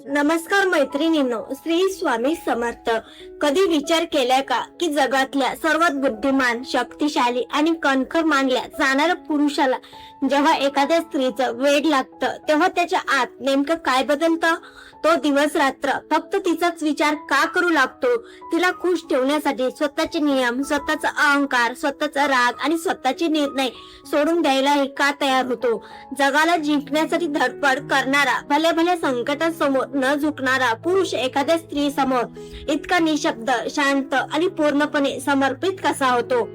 नमस्कार मैत्रिणींनो, श्री स्वामी समर्थ. कधी विचार केलाय का की जगातल्या सर्वात बुद्धिमान, शक्तिशाली आणि कणखर मानल्या जाणाऱ्या पुरुषाला जेव्हा एखाद्या स्त्रीचं वेड लागतं तेव्हा त्याच्या आत नेमकं काय बदलतं? तो दिवस रात्र फक्त तिचाच विचार का करू लागतो? तिला खुश ठेवण्यासाठी स्वतःचे नियम, स्वतःचा अहंकार, स्वतःचा राग आणि स्वतःचे निर्णय सोडून द्यायलाही का तयार होतो? जगाला जिंकण्यासाठी धडपड करणारा, भल्या भल्या संकटासमोर न झुकणारा पुरुष एखाद्या स्त्री समोर इतका निशब्द, शांत आणि पूर्णपणे समर्पित कसा होतो?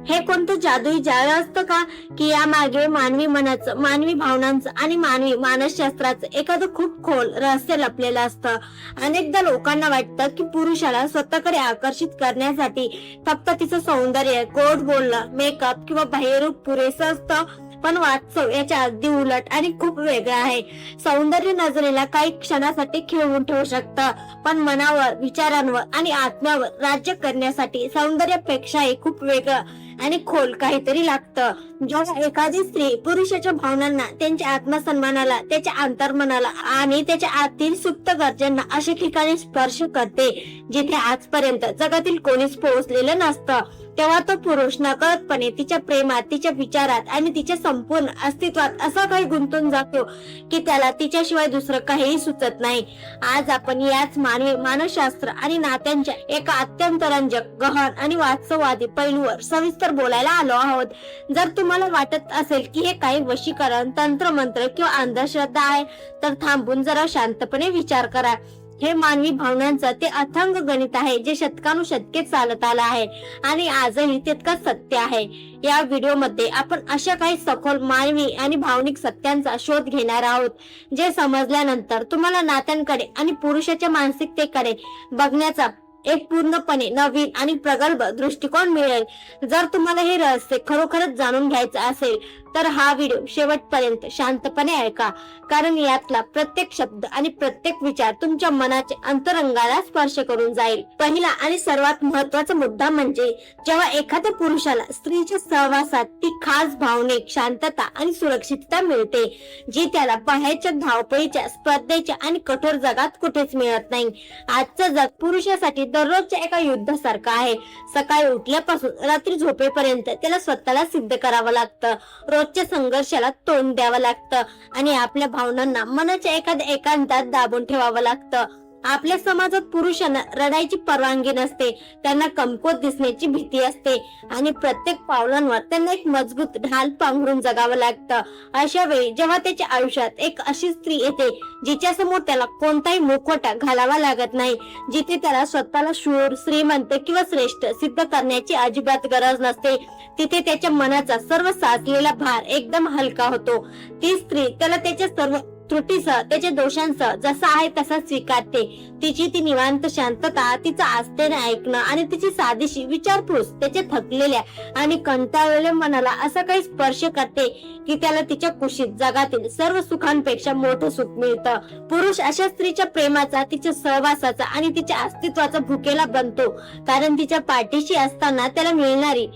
हे कोणतं जादुई जाळ असतं का की यामागे मानवी मनाचं, मानवी भावनांचं आणि मानवी मानसशास्त्राचं एखादं खूप खोल रहस्य लपलेलं असतं? अनेकदा लोकांना वाटतं की पुरुषाला स्वतःकडे आकर्षित करण्यासाठी फक्त तिचं सौंदर्य, गोड बोलणं, मेकअप किंवा बाह्यरूप पुरेसं असतं. पण वास्तव याच्या अगदी उलट आणि खूप वेगळं आहे. सौंदर्य नजरेला काही क्षणासाठी खिळवून ठेवू शकतं, पण मनावर, विचारांवर आणि आत्म्यावर राज्य करण्यासाठी सौंदर्यापेक्षाही खूप वेगळं आणि खोल काहीतरी लागतं. जेव्हा एखादी स्त्री पुरुषाच्या भावनांना, त्यांच्या आत्मसन्मानाला, त्याच्या अंतर्मनाला आणि त्याच्या आतील सुप्त गरजांना अशा ठिकाणी स्पर्श करते जिथे आजपर्यंत जगातील कोणीच पोहोचलेलं नसतं, तेव्हा तो पुरुष नकळतपणे तिच्या प्रेमात, तिच्या विचारात आणि तिच्या संपूर्ण अस्तित्वात असा काही गुंतून जातो की त्याला तिच्याशिवाय दुसरं काहीही सुचत नाही. आज आपण याच मानवी मानसशास्त्र आणि नात्यांच्या एका अत्यंत रंजक, गहन आणि वास्तववादी पैलूवर सविस्तर बोलायला आलो आहोत. जर तुम्हाला वाटत असेल की हे काही वशीकरण, तंत्रमंत्र किंवा अंधश्रद्धा आहे, तर थांबून जरा शांतपणे विचार करा. हे मानवी भावनांचं ते अथांग गणित आहे जे शतकानुशतके चालत आलं आहे आणि आजही तितकंच सत्य आहे. या व्हिडिओमध्ये आपण अशा काही सखोल मानवी आणि भावनिक सत्यांचा शोध घेणार आहोत जे समजल्यानंतर तुम्हाला नात्यांकडे आणि पुरुषाच्या मानसिकतेकडे बघण्याचा एक पूर्णपणे नवीन आणि प्रगल्भ दृष्टिकोन मिळेल. जर तुम्हाला हे रहस्य खरोखरच जाणून घ्यायचं असेल तर हा व्हिडिओ शेवटपर्यंत शांतपणे ऐका, कारण यातला प्रत्येक शब्द आणि प्रत्येक विचार तुमच्या मनाच्या अंतरंगाला स्पर्श करून जाईल. पहिला आणि सर्वात महत्वाचा मुद्दा म्हणजे जेव्हा एखाद्या पुरुषाला स्त्रीच्या सहवासात ती खास भावनिक शांतता आणि सुरक्षितता मिळते जी त्याला बाहेरच्या धावपळीच्या, स्पर्धेच्या आणि कठोर जगात कुठेच मिळत नाही. आजचं जग पुरुषासाठी दररोजच्या एका युद्धासारखं आहे. सकाळी उठल्यापासून रात्री झोपेपर्यंत त्याला स्वतःला सिद्ध करावं लागतं, रोजच्या संघर्षाला तोंड द्यावं लागतं आणि आपल्या भावनांना मनाच्या एखाद्या एकांतात दाबून ठेवावं लागतं. आपल्या समाजात पुरुषांना रडायची परवानगी नसते, त्यांना कमकुवत दिसण्याची भीती असते आणि प्रत्येक पावलांवर त्यांना एक मजबूत ढाल पांघरून जगावं लागतं. अशा वेळी जेव्हा त्याच्या आयुष्यात एक अशी स्त्री येते जिच्या समोर त्याला कोणताही मुखवटा घालावा लागत नाही, जिथे त्याला स्वतःला शूर, श्रीमंत किंवा श्रेष्ठ सिद्ध करण्याची अजिबात गरज नसते, तिथे त्याच्या मनाचा सर्व साचलेला भार एकदम हलका होतो. ती स्त्री त्याला त्याच्या सर्व त्रुटीसह, त्याच्या दोषांसह जसा आहे तसा स्वीकारते. तिची ती निवांत शांतता, तिचं आस्थेने ऐकणं आणि तिची साधीशी विचारपूस त्याच्या थकलेल्या आणि कंटाळलेल्या मनाला असा काही स्पर्श करते की त्याला तिच्या कुशीत जगातील सर्व सुखांपेक्षा मोठं सुख मिळतं. पुरुष अशा स्त्रीच्या प्रेमाचा, तिच्या सहवासाचा आणि तिच्या अस्तित्वाचा भुकेला बनतो, कारण तिच्या पाठीशी असताना त्याला मिळणारी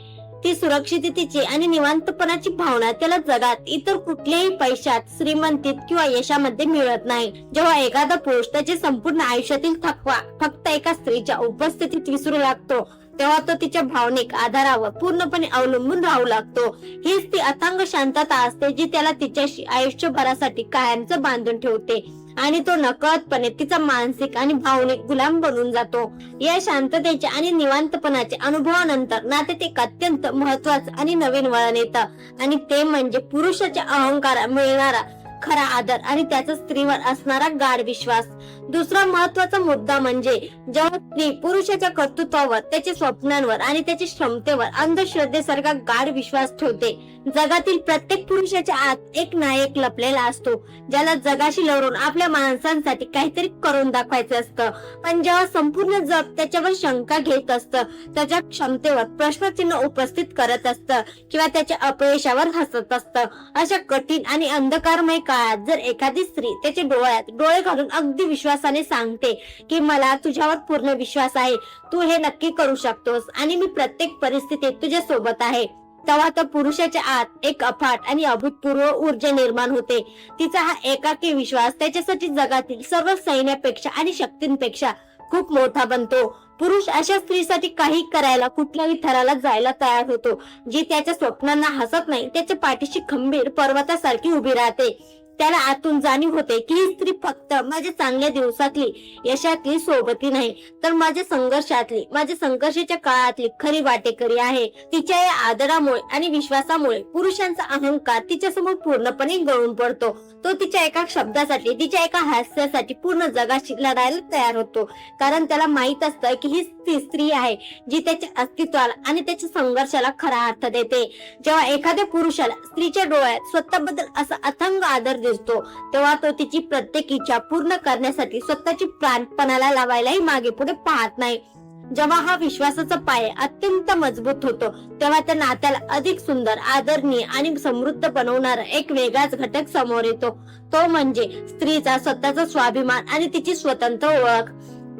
ती सुरक्षिततेची आणि निवांतपणाची भावना त्याला जगात इतर कुठल्याही पैशात, श्रीमंतीत किंवा यशामध्ये मिळत नाही. जेव्हा एखादा पुरुष त्याचे संपूर्ण आयुष्यातील थकवा फक्त एका स्त्रीच्या उपस्थितीत विसरू लागतो, तेव्हा तो तिच्या भावनिक आधारावर पूर्णपणे अवलंबून राहू लागतो. हीच ती अथांग शांतता असते जी त्याला तिच्याशी आयुष्यभरासाठी कायमचं बांधून ठेवते आणि तो नकळतपणे तिचा मानसिक आणि भावनिक गुलाम बनून जातो. या शांततेच्या आणि निवांतपणाच्या अनुभवानंतर नात्यात एक अत्यंत महत्वाचं आणि नवीन वळण येतं आणि ते म्हणजे पुरुषाच्या अहंकारात मिळणारा खरा आदर आणि त्याचा स्त्रीवर असणारा गाढ विश्वास. दुसरा महत्वाचा मुद्दा म्हणजे जेव्हा स्त्री पुरुषाच्या कर्तृत्वावर, त्याच्या स्वप्नांवर आणि त्याच्या क्षमतेवर अंधश्रद्धेसारखा गाढ विश्वास ठेवते. जगातील प्रत्येक पुरुषाच्या आत एक नायक लपलेला असतो ज्याला जगाशी लढून आपल्या माणसांसाठी काहीतरी करून दाखवायचं असतं. पण जेव्हा संपूर्ण जग त्याच्यावर शंका घेत असतं, त्याच्या क्षमतेवर प्रश्नचिन्ह उपस्थित करत असतं किंवा त्याच्या अपयशावर हसत असतं, अशा कठीण आणि अंधकारमय काळात जर एखादी स्त्री त्याच्या डोळ्यात डोळे घालून अगदी विश्वासाने सांगते की मला तुझ्यावर पूर्ण विश्वास आहे, तू हे नक्की करू शकतोस आणि मी प्रत्येक परिस्थितीत तुझ्या सोबत आहे, तेव्हा त्या पुरुषाच्या आत एक अफाट आणि अभूतपूर्व ऊर्जा निर्माण होते. तिचा हा एकाकी विश्वास त्याच्यासाठी जगातील सर्व सैन्यापेक्षा आणि शक्तींपेक्षा खूप मोठा बनतो. पुरुष अशा स्त्रीसाठी काही करायला, कुठल्याही थराला जायला तयार होतो, जी त्याच्या स्वप्नांना हसत नाही, त्याच्या पाठीशी खंबीर पर्वतासारखी उभी राहते. त्याला आतून जाणीव होते की ही स्त्री फक्त माझ्या चांगल्या दिवसातली, यशातली सोबती नाही, तर माझ्या संघर्षातली, माझ्या संघर्षाच्या काळातली खरी वाटेकरी आहे. तिच्या या आदरामुळे आणि विश्वासामुळे पुरुषांचा अहंकार तिच्या समोर पूर्णपणे गळून पडतो. तो तिच्या एका शब्दासाठी, तिच्या एका हास्यासाठी पूर्ण जगाशी लढायला तयार होतो. कारण त्याला माहित असतं की ही ती स्त्री आहे जी त्याच्या अस्तित्वाला आणि त्याच्या संघर्षाला खरा अर्थ देते. जेव्हा एखाद्या पुरुषाला स्त्रीच्या डोळ्यात स्वतःबद्दल असा अथांग आदर दिसतो, तेव्हा तो तिची प्रत्येक इच्छा पूर्ण करण्यासाठी स्वतःची प्राणपणाला लावायलाही मागे पुढे पाहत नाही. जेव्हा हा विश्वासाचा पाया अत्यंत मजबूत होतो, तेव्हा त्या नात्याला अधिक सुंदर, आदरणीय आणि समृद्ध बनवणारा एक वेगळाच घटक समोर येतो. तो म्हणजे स्त्रीचा स्वतःचा स्वाभिमान आणि तिची स्वतंत्र ओळख.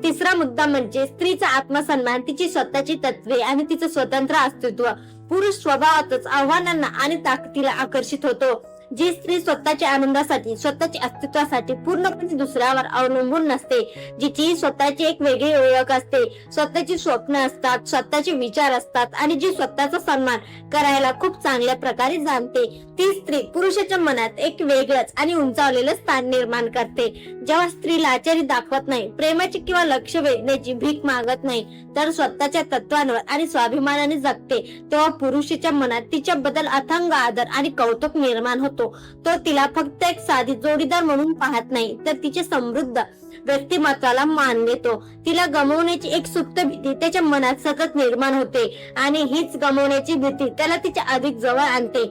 तिसरा मुद्दा म्हणजे स्त्रीचा आत्मसन्मान, तिची स्वतःची तत्वे आणि तिचं स्वतंत्र अस्तित्व. पुरुष स्वभावातच आव्हानांना आणि ताकदीला आकर्षित होतो. जी स्त्री स्वतःच्या आनंदासाठी, स्वतःच्या अस्तित्वासाठी पूर्णपणे दुसऱ्यावर अवलंबून नसते, जिची स्वतःची एक वेगळी ओळख असते, स्वतःची स्वप्न असतात, स्वतःचे विचार असतात आणि जी स्वतःचा सन्मान करायला खूप चांगल्या प्रकारे जाणते, ती स्त्री पुरुषाच्या मनात एक वेगळंच आणि उंचावलेलं स्थान निर्माण करते. जेव्हा स्त्री लाचारी दाखवत नाही, प्रेमाची किंवा लक्ष वेधण्याची भीक मागत नाही, तर स्वतःच्या तत्वांवर आणि स्वाभिमानाने जगते, तेव्हा पुरुषाच्या मनात तिच्याबद्दल अथांग आदर आणि कौतुक निर्माण होतो. तो तिला फक्त एक साधी जोडीदार म्हणून पाहत नाही, तर तिच्या समृद्ध व्यक्तिमत्वाला मान देतो. तिला गमावण्याची एक सुप्त भीती त्याच्या मनात सतत निर्माण होते आणि हीच गमावण्याची भीती त्याला तिच्या अधिक जवळ आणते.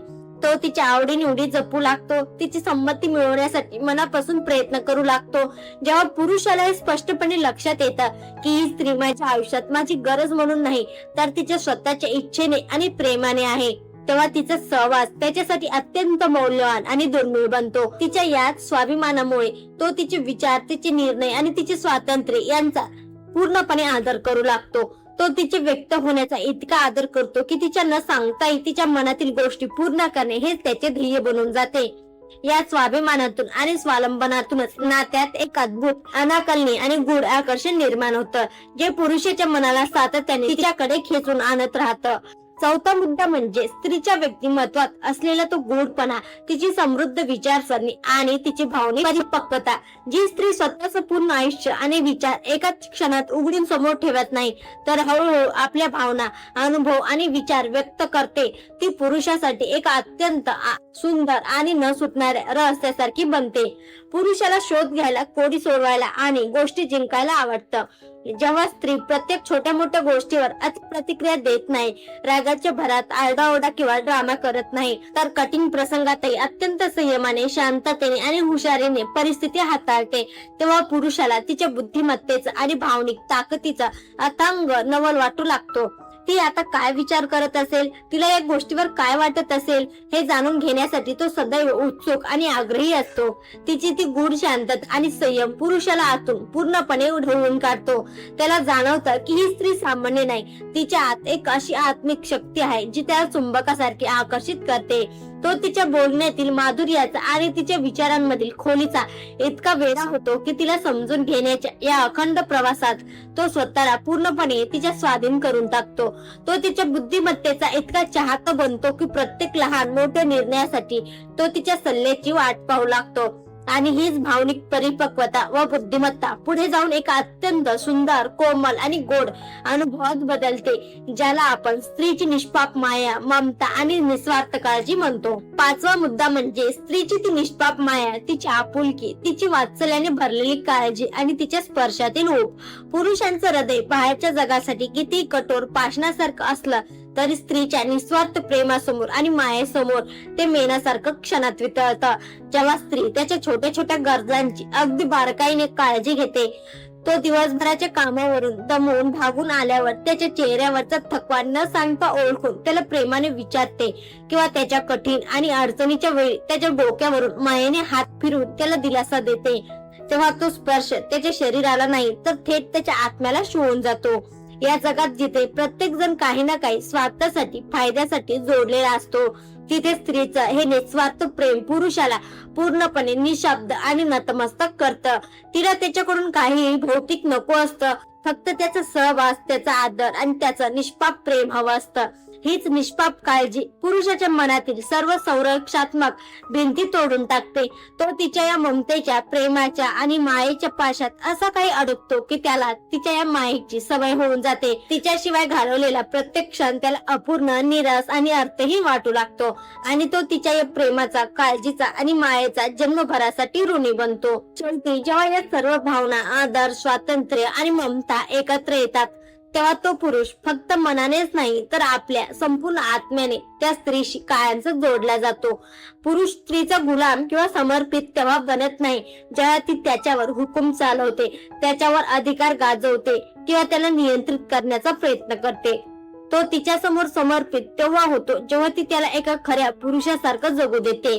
तो तिच्या आवडीनिवडी जपू लागतो, तिची संमती मिळवण्यासाठी मनापासून प्रयत्न करू लागतो. जेव्हा पुरुषाला हे स्पष्टपणे लक्षात येतं की ही स्त्री माझ्या आयुष्यात माझी गरज म्हणून नाही, तर तिच्या स्वतःच्या इच्छेने आणि प्रेमाने आहे, तेव्हा तिचा सहवास त्याच्यासाठी अत्यंत मौल्यवान आणि दुर्मिळ बनतो. तिच्या याच स्वाभिमानामुळे तो तिचे विचार, तिचे निर्णय आणि तिचे स्वातंत्र्य यांचा पूर्णपणे आदर करू लागतो. तो तिचे व्यक्त होण्याचा इतका आदर करतो की तिच्या न सांगताही तिच्या मनातील गोष्टी पूर्ण करणे हेच त्याचे ध्येय बनून जाते. या स्वाभिमानातून आणि स्वावलंबनातूनच नात्यात एक अद्भुत, अनाकलनीय आणि गूढ आकर्षण निर्माण होतं, जे पुरुषाच्या मनाला सातत्याने तिच्याकडे खेचून आणत राहतं. चौथा मुद्दा म्हणजे स्त्रीच्या व्यक्तिमत्वात असलेला तो गूढपणा, तिची समृद्ध विचारसरणी आणि तिची भावनिक परिपक्वता. जी स्त्री स्वतःचं पूर्ण आयुष्य आणि विचार एकाच क्षणात उघडून समोर ठेवत नाही, तर हळूहळू आपल्या भावना, अनुभव आणि विचार व्यक्त करते, ती पुरुषासाठी एक अत्यंत सुंदर आणि न सुटणाऱ्या रहस्यासारखी बनते. पुरुषाला शोध घ्यायला, कोडी सोडवायला आणि गोष्टी जिंकायला आवडतं. जेव्हा स्त्री प्रत्येक छोट्या मोठ्या गोष्टीवर प्रतिक्रिया देत नाही, रागाच्या भरात आरडाओरडा किंवा ड्रामा करत नाही, तर कठीण प्रसंगातही अत्यंत संयमाने, शांततेने आणि हुशारीने परिस्थिती हाताळते, तेव्हा पुरुषाला तिच्या बुद्धिमत्तेचा आणि भावनिक ताकदीचा अथांग नवल वाटू लागतो. ती आता काय विचार करत असेल, तिला या गोष्टीवर काय वाटत असेल, हे जाणून घेण्यासाठी तो सदैव उत्सुक आणि आग्रही असतो. तिची ती गूढ शांतता आणि संयम पुरुषाला आतून पूर्णपणे ढवळून काढतो. त्याला जाणवतं की ही स्त्री सामान्य नाही, तिच्या आत एक अशी आत्मिक शक्ती आहे जी त्याला चुंबकासारखी आकर्षित करते. तो तिच्या बोलण्यातील माधुर्याचा आणि तिच्या विचारांमधील खोलीचा इतका वेडा होतो की तिला समजून घेण्याच्या या अखंड प्रवासात तो स्वतःला पूर्णपणे तिच्या स्वाधीन करून टाकतो. तो तिच्या बुद्धिमत्तेचा इतका चाहता बनतो की प्रत्येक लहान मोठ्या निर्णयासाठी तो तिच्या सल्ल्याची वाट पाहू लागतो. आणि हीच भावनिक परिपक्वता व बुद्धिमत्ता पुढे जाऊन एका अत्यंत सुंदर, कोमल आणि गोड अनुभवात बदलते, ज्याला आपण स्त्रीची निष्पाप माया, ममता आणि निस्वार्थ काळजी म्हणतो. पाचवा मुद्दा म्हणजे स्त्रीची ती निष्पाप माया, तिची आपुलकी, तिची वात्सल्याने भरलेली काळजी आणि तिच्या स्पर्शातील ऊब. पुरुषांचं हृदय बाहेरच्या जगासाठी किती कठोर, पाषाणासारखं असलं तरी स्त्रीच्या निस्वार्थ प्रेमासमोर आणि मायेसमोर ते मेणासारखं क्षणात वितळतं. जेव्हा स्त्री त्याच्या छोट्या छोट्या गरजांची अगदी बारकाईने काळजी घेते, तो दिवसभराच्या कामावरून दमून भागून आल्यावर त्याच्या चेहऱ्यावरचा थकवा न सांगता ओळखून त्याला प्रेमाने विचारते, किंवा त्याच्या कठीण आणि अडचणीच्या वेळी त्याच्या डोक्यावरून मायेने हात फिरवून त्याला दिलासा देते, तेव्हा तो स्पर्श त्याच्या शरीराला नाही तर थेट त्याच्या आत्म्याला शिवून जातो. या जगात जिथे प्रत्येक जण काही ना काही स्वार्थासाठी फायद्यासाठी जोडलेला असतो, तिथे स्त्रीचं हे निस्वार्थ प्रेम पुरुषाला पूर्णपणे निशब्द आणि नतमस्तक करतं. तिला त्याच्याकडून काही भौतिक नको असतं, फक्त त्याचा सहवास, त्याचा आदर आणि त्याचं निष्पाप प्रेम हवं असतं. हीच निष्पाप काळजी पुरुषाच्या मनातील सर्व संरक्षात्मक भिंती तोडून टाकते. तो तिच्या या ममतेच्या, प्रेमाच्या आणि मायेच्या पाशात असा काही अडकतो की त्याला तिच्या या मायेची सवय होऊन जाते. तिच्याशिवाय घालवलेला प्रत्येक क्षण त्याला अपूर्ण, निराश आणि अर्थहीन वाटू लागतो आणि तो तिच्या या प्रेमाचा, काळजीचा आणि मायेचा जन्मभरासाठी ऋणी बनतो. शेवटी जेव्हा या सर्व भावना, आदर, स्वातंत्र्य आणि ममता एकत्र येतात, तेव्हा तो पुरुष फक्त मनानेच नाही तर आपल्या संपूर्ण आत्म्याने त्या स्त्रीशी कायमच जोडला जातो. पुरुष स्त्रीचा गुलाम किंवा समर्पित तेव्हा बनत नाही जेव्हा ती त्याच्यावर हुकूम चालवते, त्याच्यावर अधिकार गाजवते किंवा त्याला नियंत्रित करण्याचा प्रयत्न करते. तो तिच्या समोर समर्पित तेव्हा होतो जेव्हा ती त्याला एका खऱ्या पुरुषासारखं जगू देते,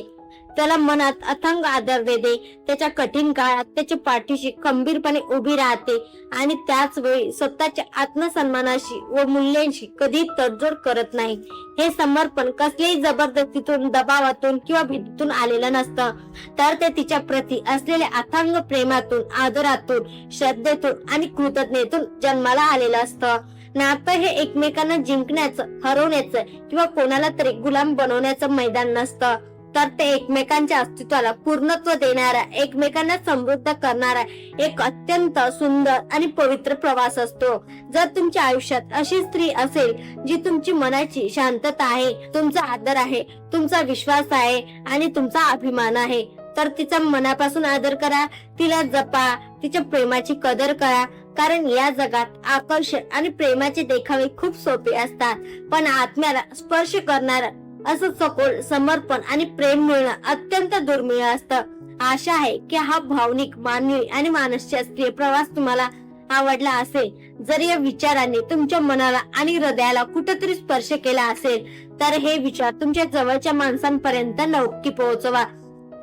त्याला मनात अथांग आदर देते, त्याच्या कठीण काळात त्याच्या पाठीशी खंबीरपणे उभी राहते आणि त्याच वेळी स्वतःच्या आत्मसन्मानाशी व मूल्यांशी कधी तडजोड करत नाही. हे समर्पण कसल्याही जबरदस्तीतून, दबावातून किंवा भीतीतून आलेलं नसतं, तर ते तिच्या प्रती असलेल्या अथांग प्रेमातून, आदरातून, श्रद्धेतून आणि कृतज्ञतेतून जन्माला आलेलं असतं. नातं हे एकमेकांना जिंकण्याचं, हरवण्याचं किंवा कोणाला तरी गुलाम बनवण्याचं मैदान नसतं, तर ते एकमेकांच्या अस्तित्वाला पूर्णत्व देणारा, एकमेकांना समृद्ध करणारा एक अत्यंत सुंदर आणि पवित्र प्रवास असतो. जर तुमच्या आयुष्यात अशी स्त्री असेल जी तुमची मनाची शांतता आहे, तुमचा आदर आहे, तुमचा विश्वास आहे आणि तुमचा अभिमान आहे, तर तिचा मनापासून आदर करा, तिला जपा, तिच्या प्रेमाची कदर करा. कारण या जगात आकर्षण आणि प्रेमाचे देखावे खूप सोपे असतात, पण आत्म्याला स्पर्श करणारा असं सखोल समर्पण आणि प्रेम मिळणं अत्यंत दुर्मिळ असतं. आशा आहे की हा भावनिक, मानवी आणि मानसशास्त्रीय प्रवास तुम्हाला आवडला असेल. जर या विचारांनी तुमच्या मनाला आणि हृदयाला कुठेतरी स्पर्श केला असेल तर हे विचार तुमच्या जवळच्या माणसांपर्यंत नक्की पोहोचवा.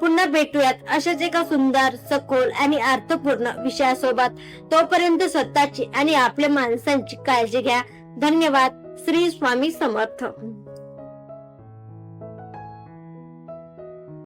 पुन्हा भेटूयात अशाच एका सुंदर, सखोल आणि अर्थपूर्ण विषयासोबत. तोपर्यंत स्वतःची आणि आपल्या माणसांची काळजी घ्या. धन्यवाद. श्री स्वामी समर्थ.